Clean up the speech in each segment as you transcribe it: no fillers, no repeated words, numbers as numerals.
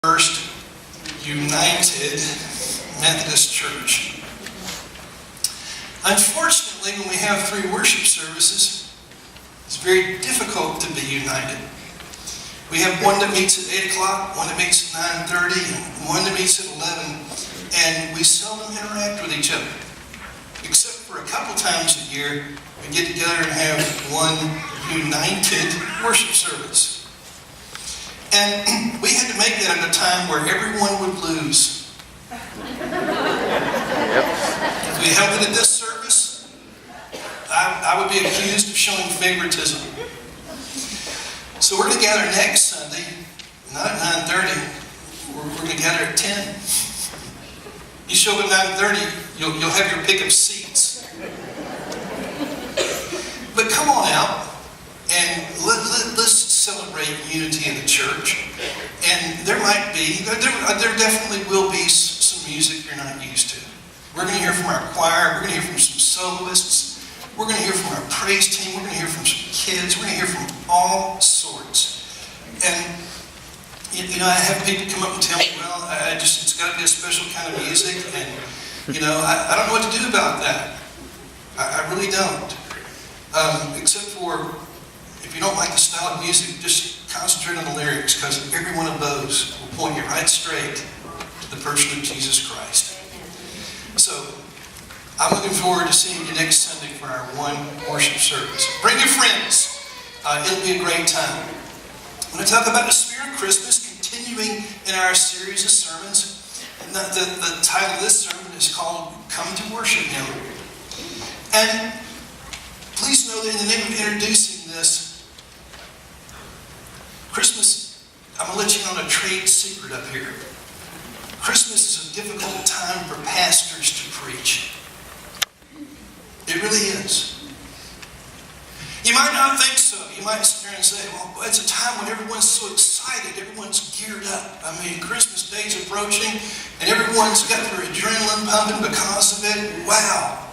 First United Methodist Church. Unfortunately, when we have three worship services, it's very difficult to be united. We have one that meets at 8 o'clock, one that meets at 9:30, and one that meets at 11, and we seldom interact with each other. Except for a couple times a year, we get together and have one united worship service. And we had to make that at a time where everyone would lose. If we held it at this service, I would be accused of showing favoritism. So we're going to gather next Sunday, not at 9:30. We're going to gather at 10. You show up at 9:30, you'll have your pick of seats. But come on out and let's celebrate unity in the church. And there definitely will be some music you're not used to. We're going to hear from our choir. We're going to hear from some soloists. We're going to hear from our praise team. We're going to hear from some kids. We're going to hear from all sorts. And I have people come up and tell me, well, it's got to be a special kind of music, and I don't know what to do about that. I really don't. Except for, if you don't like the style of music, just concentrate on the lyrics, because every one of those will point you right straight to the person of Jesus Christ. So, I'm looking forward to seeing you next Sunday for our one worship service. Bring your friends. It'll be a great time. I'm going to talk about the spirit of Christmas, continuing in our series of sermons. And the title of this sermon is called Come to Worship Him. And please know that in the name of introducing this, Christmas, I'm going to let you know a trade secret up here. Christmas is a difficult time for pastors to preach. It really is. You might not think so. You might sit there and say, well, it's a time when everyone's so excited, everyone's geared up. I mean, Christmas Day's approaching, and everyone's got their adrenaline pumping because of it. Wow.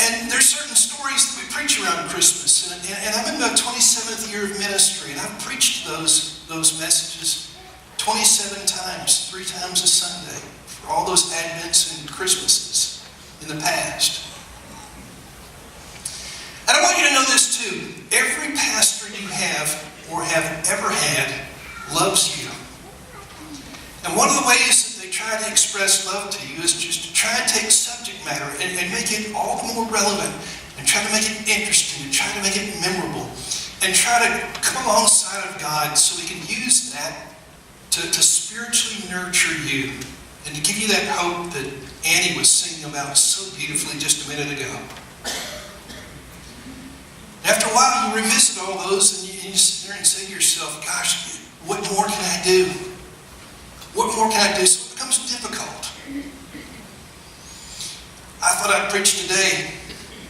And there's certain stories that we preach around Christmas. And I'm in my 27th year of ministry, and I've preached those messages 27 times, 3 times a Sunday, for all those Advents and Christmases in the past. And I want you to know this too. Every pastor you have or have ever had loves you. And one of the ways that they try to express love to you is just to try and take subject matter and make it all the more relevant, and try to make it interesting, and try to make it memorable, and try to come alongside of God so we can use that to spiritually nurture you and to give you that hope that Annie was singing about so beautifully just a minute ago. After a while, you revisit all those and you sit there and say to yourself, gosh, what more can I do? What more can I do? So it becomes difficult. I thought I'd preach today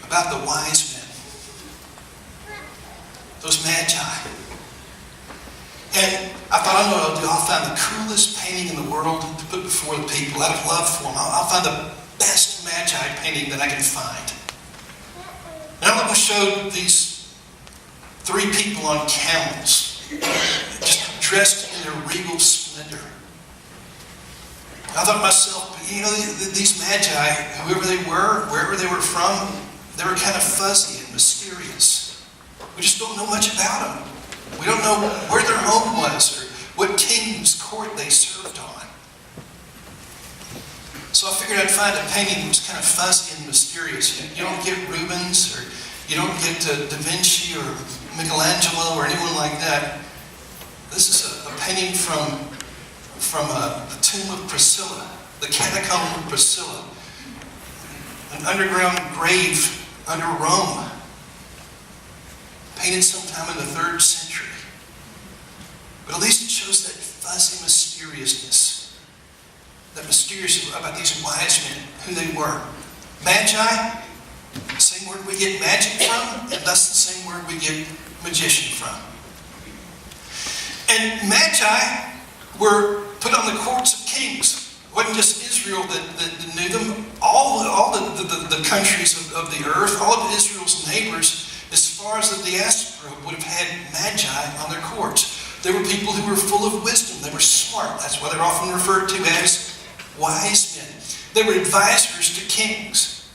about the wise men. Those magi. And I thought, I know what I'll do. I'll find the coolest painting in the world to put before the people out of love for them. I'll find the best magi painting that I can find. And I'm going to show these 3 people on camels, just dressed in their regal splendor. I thought to myself, these magi, whoever they were, wherever they were from, they were kind of fuzzy and mysterious. We just don't know much about them. We don't know where their home was or what king's court they served on. So I figured I'd find a painting that was kind of fuzzy and mysterious. You don't get Rubens, or you don't get Da Vinci or Michelangelo or anyone like that. This is a painting from the tomb of Priscilla, the catacomb of Priscilla, an underground grave under Rome, painted sometime in the 3rd century. But at least it shows that fuzzy mysteriousness, that mysterious about these wise men, who they were. Magi, the same word we get magic from, and thus the same word we get magician from. And magi were put on the courts of kings. It wasn't just Israel that knew them. All the countries of the earth, all of Israel's neighbors, as far as the diaspora, would have had magi on their courts. They were people who were full of wisdom. They were smart. That's why they're often referred to as wise men. They were advisors to kings.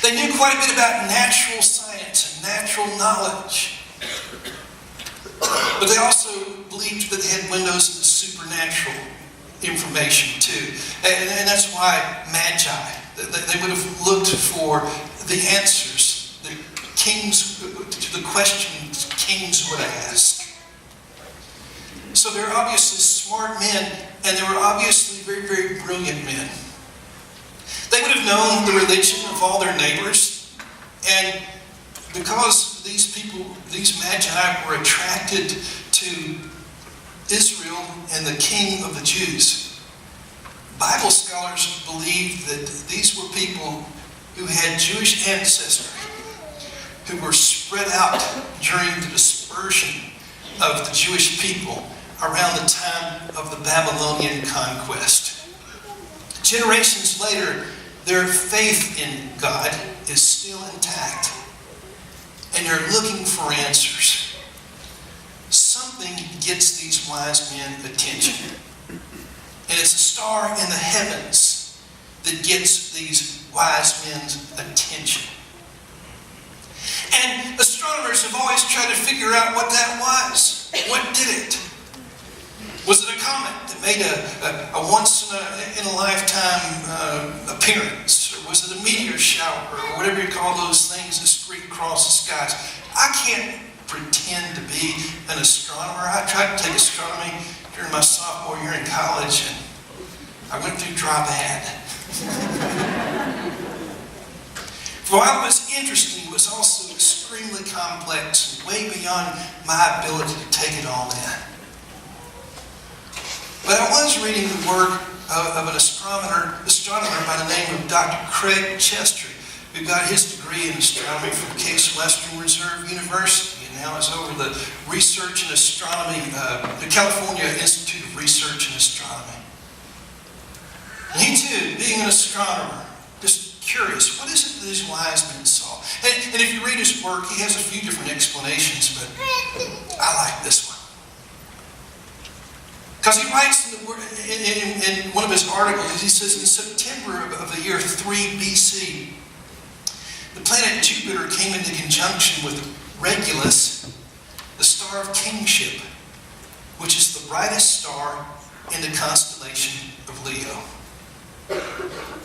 They knew quite a bit about natural science and natural knowledge. But they also believed that they had windows into supernatural information too. And that's why magi, they would have looked for the answers that kings, to the questions kings would ask. So they're obviously smart men, and they were obviously very, very brilliant men. They would have known the religion of all their neighbors, and because these people, these magi, were attracted to Israel and the king of the Jews, Bible scholars believe that these were people who had Jewish ancestry, who were spread out during the dispersion of the Jewish people around the time of the Babylonian conquest. Generations later, their faith in God is still intact, and they're looking for answers. Something gets these wise men attention, and it's a star in the heavens that gets these wise men's attention. And astronomers have always tried to figure out what that was. What did it? Was it a comet that made a once-in-a-lifetime appearance? Or was it a meteor shower? Or whatever you call those things that streak across the skies? I can't pretend to be an astronomer. I tried to take astronomy during my sophomore year in college, and I went through dry bad. While it was interesting, it was also extremely complex and way beyond my ability to take it all in. But I was reading the work of an astronomer by the name of Dr. Craig Chester, who got his degree in astronomy from Case Western Reserve University and now is over the research in astronomy, the California Institute of Research in Astronomy. And he too, being an astronomer, just curious, what is it that these wise men saw? And if you read his work, he has a few different explanations, but I like this one. Because he writes in one of his articles, he says in September of the year 3 BC, the planet Jupiter came into conjunction with Regulus, the star of kingship, which is the brightest star in the constellation of Leo.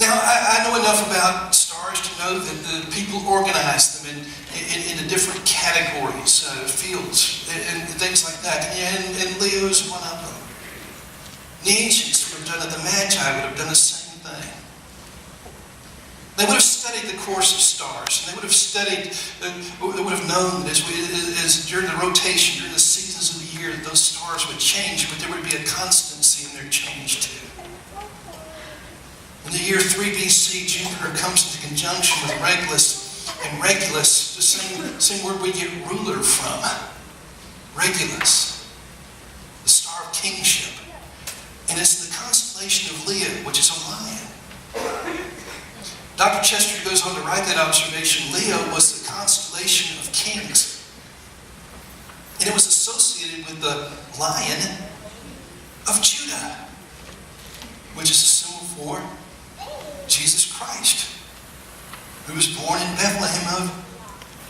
Now, I know enough about stars to know that the people organize them into different categories, fields, and things like that. And Leo is one of them. The ancients would have done it. The Magi would have done the same thing. They would have studied the course of stars, and they would have studied, they would have known that as during the rotation, during the seasons of the year, that those stars would change, but there would be a constancy in their change too. In the year 3 BC, Jupiter comes into conjunction with Regulus, and Regulus, the same word we get ruler from. Regulus, the star of kingship. And it's the constellation of Leo, which is a lion. Dr. Chester goes on to write that observation. Leo was the constellation of kings. And it was associated with the Lion of Judah, which is a symbol for Jesus Christ, who was born in Bethlehem of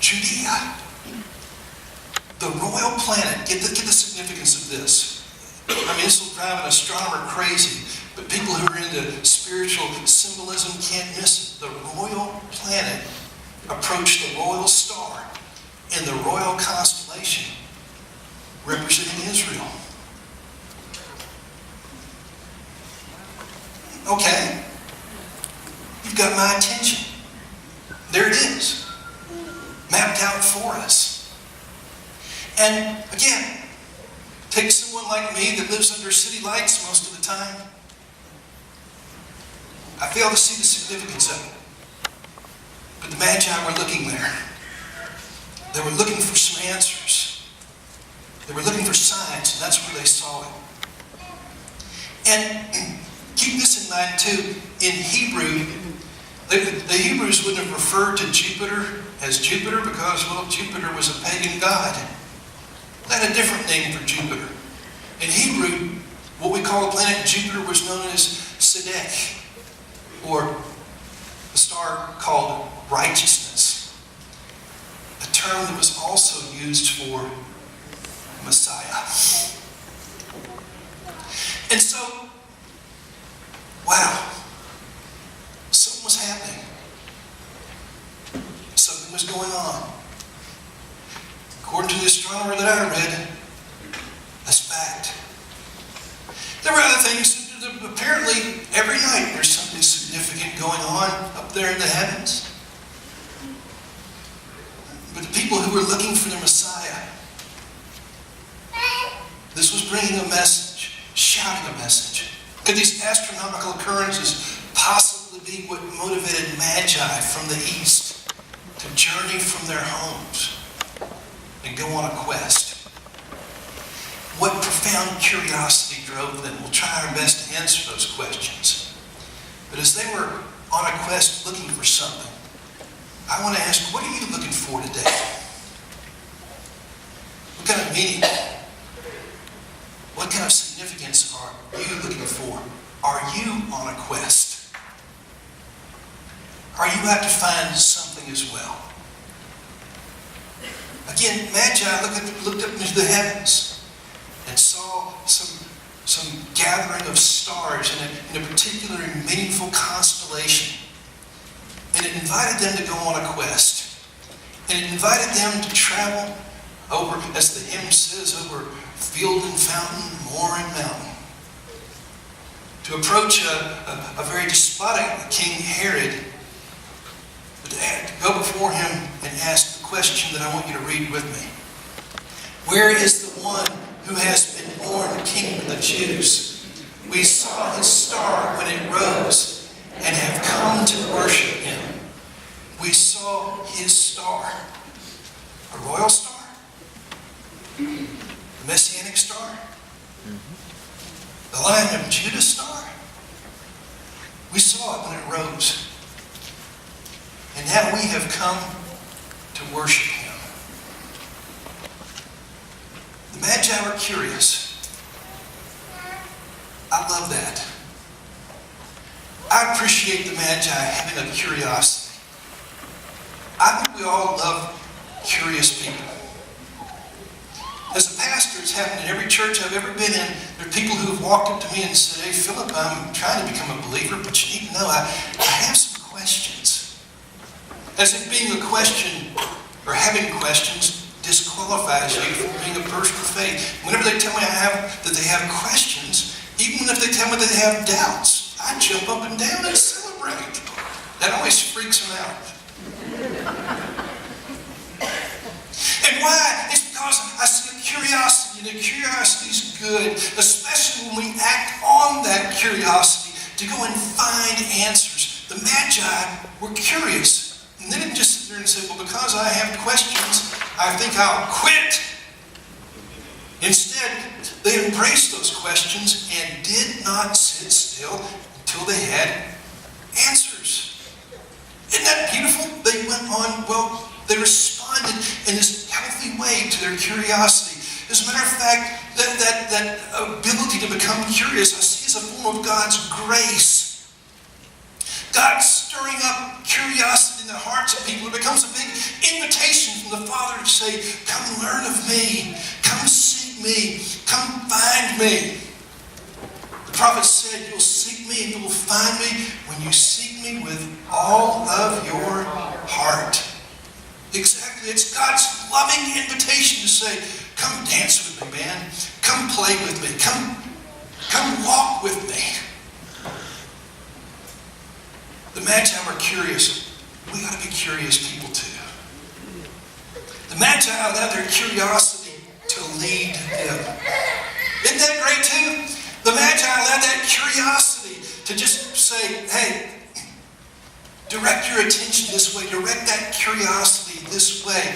Judea. The royal planet, get the significance of this. I mean, this will drive an astronomer crazy, but people who are into spiritual symbolism can't miss it. The royal planet approached the royal star in the royal constellation representing Israel. Okay, you've got my attention. There it is, mapped out for us. And again, take someone like me that lives under city lights most of the time. I fail to see the significance of it. But the Magi were looking there. They were looking for some answers. They were looking for signs, and that's where they saw it. And keep this in mind too. In Hebrew, the Hebrews wouldn't have referred to Jupiter as Jupiter because, well, Jupiter was a pagan god. They had a different name for Jupiter. In Hebrew, what we call the planet Jupiter was known as Sedek, or the star called righteousness, a term that was also used for Messiah. And so, wow, something was happening. Something was going on. According to the astronomer that I read, that's fact. There were other things. Apparently, every night there's something significant going on up there in the heavens. But the people who were looking for the Messiah, this was bringing a message, shouting a message. Could these astronomical occurrences possibly be what motivated Magi from the east to journey from their homes and go on a quest? What profound curiosity drove them? We'll try our best to answer those questions. But as they were on a quest looking for something, I want to ask, what are you looking for today? What kind of meaning? What kind of significance are you looking for? Are you on a quest? Are you out to find something as well? Again, Magi looked up into the heavens and saw some gathering of stars in a particular and meaningful constellation. And it invited them to go on a quest. And it invited them to travel over, as the hymn says, over field and fountain, moor and mountain. To approach a very despotic King Herod, but to go before him and ask the question that I want you to read with me. Where is the one who has been born King of the Jews? We saw his star when it rose and have come to worship him. We saw his star. A royal star? A messianic star? The Lion of Judah star? We saw it when it rose. And now we have come to worship him. The Magi were curious. I love that. I appreciate the Magi having a curiosity. I think we all love curious people. As a pastor, it's happened in every church I've ever been in. There are people who have walked up to me and said, "Hey, Philip, I'm trying to become a believer, but you need to know I have some questions." As if being a question or having questions disqualifies you from being a person of faith. Whenever they tell me that they have questions, even if they tell me that they have doubts, I jump up and down and celebrate. That always freaks them out. And why? It's because I see a curiosity, and the curiosity is good, especially when we act on that curiosity to go and find answers. The Magi were curious. And they didn't just sit there and say, "Well, because I have questions, I think I'll quit." Instead, they embraced those questions and did not sit still until they had answers. Isn't that beautiful? They went on, they responded in this healthy way to their curiosity. As a matter of fact, that ability to become curious, I see as a form of God's grace. God stirring up curiosity in the hearts of people. It becomes a big invitation from the Father to say, "Come learn of me. Come seek me. Come find me." The prophet said, "You'll seek me and you will find me when you seek me with all of your heart." Exactly. It's God's loving invitation to say, "Come dance with me, man. Come play with me. Come walk with me." The Magi were curious. We got to be curious people too. The Magi allowed their curiosity to lead them. Isn't that great too? The Magi allowed that curiosity to just say, "Hey, direct your attention this way. Direct that curiosity this way."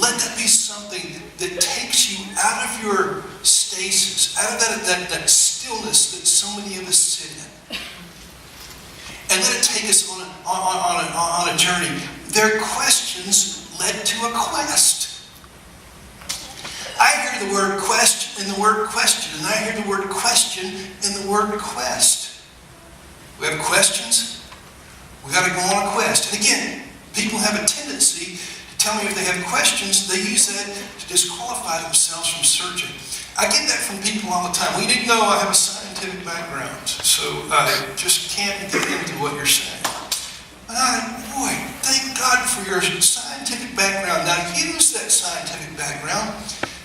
Let that be something that takes you out of your stasis, out of that stillness that so many of us sit in. And let it take us on a journey. Their questions led to a quest. I hear the word question in the word question, and I hear the word question in the word quest. We have questions. We got to go on a quest. And again, people have a tendency to tell me if they have questions, they use that to disqualify themselves from searching. I get that from people all the time. We didn't know I have a scientific background, so I just can't get into what you're saying. Boy, thank God for your scientific background. Now use that scientific background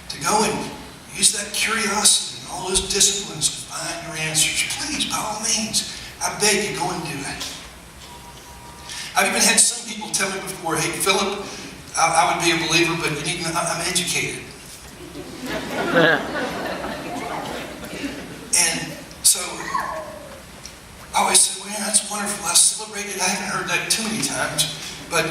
to go and use that curiosity and all those disciplines to find your answers. Please, by all means, I beg you, go and do it. I've even had some people tell me before, hey, Philip, I would be a believer, but you need to know I'm educated. And so I always said, well, that's wonderful. I celebrate it. I haven't heard that too many times, but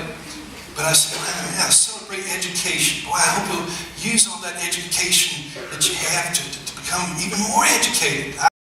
I said, well, yeah, celebrate education. Boy, I hope you'll use all that education that you have to become even more educated.